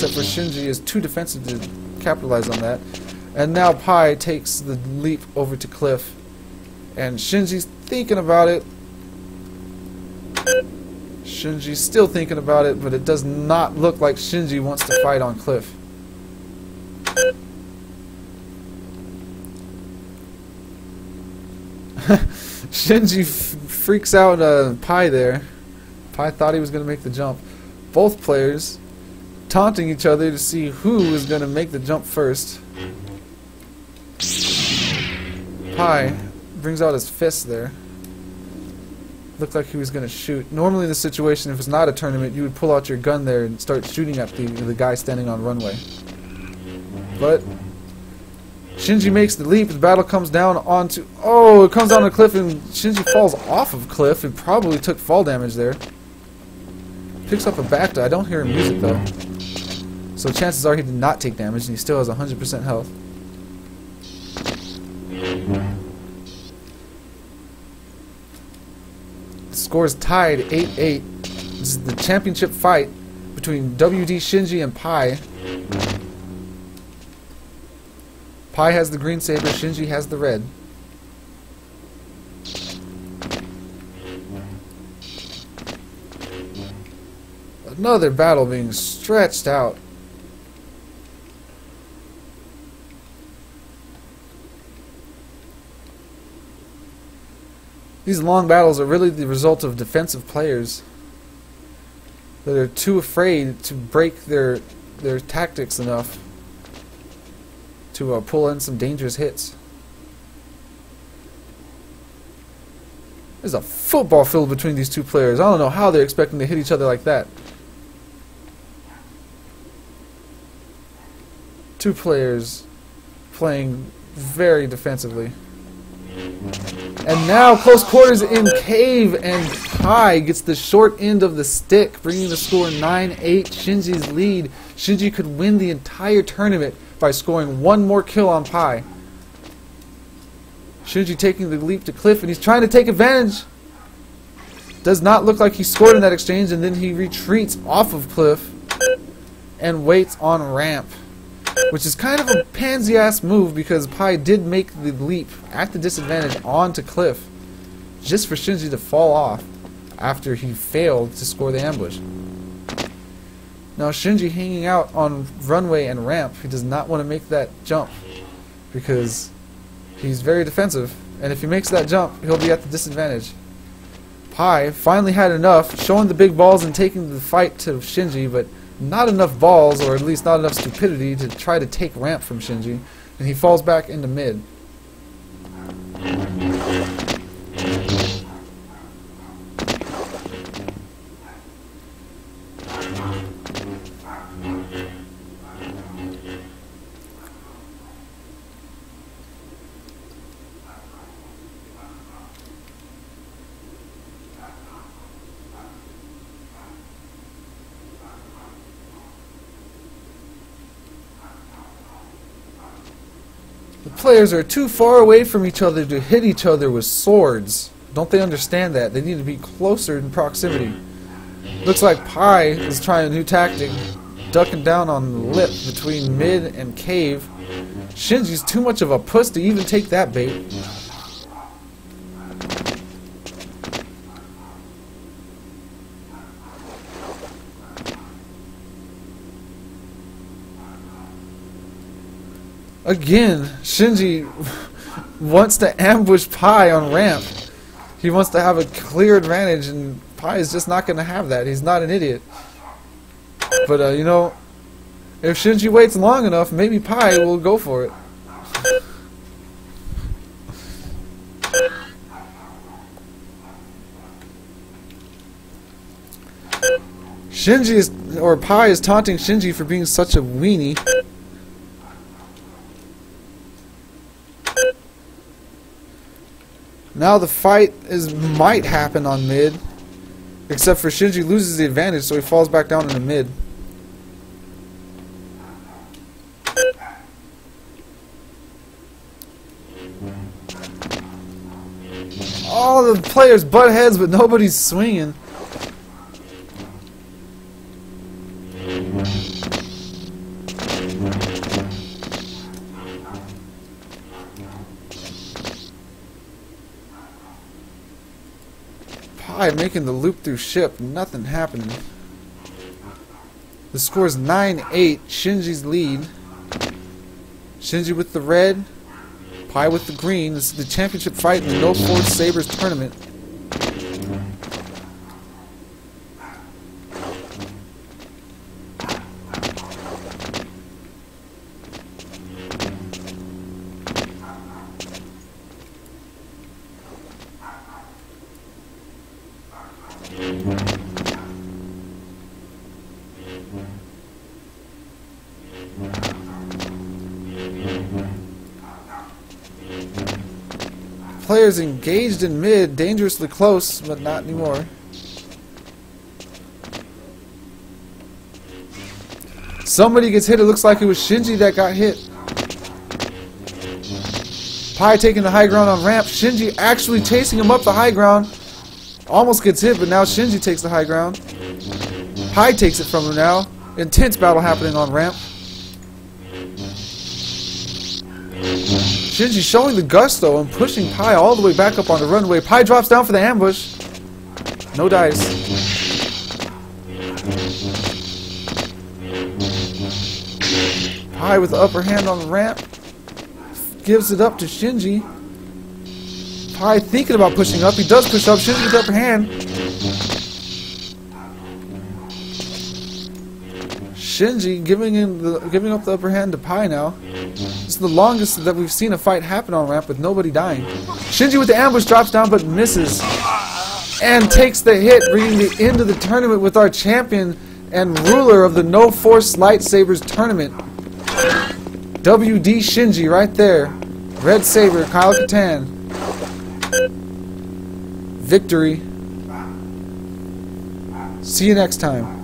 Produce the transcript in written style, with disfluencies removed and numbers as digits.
except for Shinji is too defensive to capitalize on that. And now Pi takes the leap over to Cliff. And Shinji's thinking about it. Shinji's still thinking about it, but it does not look like Shinji wants to fight on Cliff. Shinji freaks out Pi there. Pi thought he was going to make the jump. Both players taunting each other to see who is going to make the jump first. Pi brings out his fist there. Looked like he was going to shoot. Normally in this situation, if it's not a tournament, you would pull out your gun there and start shooting at the guy standing on runway. But Shinji makes the leap. The battle comes down onto... Oh, it comes down a cliff and Shinji falls off of cliff and probably took fall damage there. Picks up a back die. I don't hear music though. So chances are he did not take damage and he still has 100% health. The score is tied 8-8. This is the championship fight between WD Shinji and Pi. Pi has the green saber, Shinji has the red. Another battle being stretched out. These long battles are really the result of defensive players that are too afraid to break their tactics enough to pull in some dangerous hits. There's a football field between these two players. I don't know how they're expecting to hit each other like that. Two players playing very defensively. And now close quarters in cave, and Pi gets the short end of the stick, bringing the score 9-8. Shinji's lead. Shinji could win the entire tournament by scoring one more kill on Pi. Shinji taking the leap to Cliff, and he's trying to take advantage. Does not look like he scored in that exchange, and then he retreats off of Cliff and waits on ramp. Which is kind of a pansy-ass move because Pi did make the leap at the disadvantage onto Cliff just for Shinji to fall off after he failed to score the ambush. Now Shinji hanging out on runway and ramp, he does not want to make that jump because he's very defensive, and if he makes that jump, he'll be at the disadvantage. Pi finally had enough, showing the big balls and taking the fight to Shinji, but not enough balls, or at least not enough stupidity, to try to take ramp from Shinji, and he falls back into mid. The players are too far away from each other to hit each other with swords. Don't they understand that? They need to be closer in proximity. Looks like Pi is trying a new tactic, ducking down on the lip between mid and cave. Shinji's too much of a puss to even take that bait. Again, Shinji wants to ambush Pi on ramp. He wants to have a clear advantage, and Pi is just not going to have that. He's not an idiot. But, you know, if Shinji waits long enough, maybe Pi will go for it. Pi is taunting Shinji for being such a weenie. Now the fight might happen on mid, except for Shinji loses the advantage, so he falls back down in the mid. All the players butt heads, but nobody's swinging. Pi making the loop through ship. Nothing happening. The score is 9-8. Shinji's lead. Shinji with the red. Pi with the green. This is the championship fight in the No Force Sabers tournament. Players engaged in mid, dangerously close, but not anymore. Somebody gets hit. It looks like it was Shinji that got hit. Pi taking the high ground on ramp. Shinji actually chasing him up the high ground. Almost gets hit, but now Shinji takes the high ground. Pi takes it from him now. Intense battle happening on ramp. Shinji showing the gusto and pushing Pi all the way back up on the runway. Pi drops down for the ambush. No dice. Pi with the upper hand on the ramp. Gives it up to Shinji. Pi thinking about pushing up. He does push up. Shinji with the upper hand. Shinji giving up the upper hand to Pi now. This is the longest that we've seen a fight happen on ramp with nobody dying. Shinji with the ambush drops down but misses. And takes the hit, bringing the end of the tournament with our champion and ruler of the No Force Lightsabers tournament. WD Shinji right there. Red Saber, Kyle Katarn. Victory. See you next time.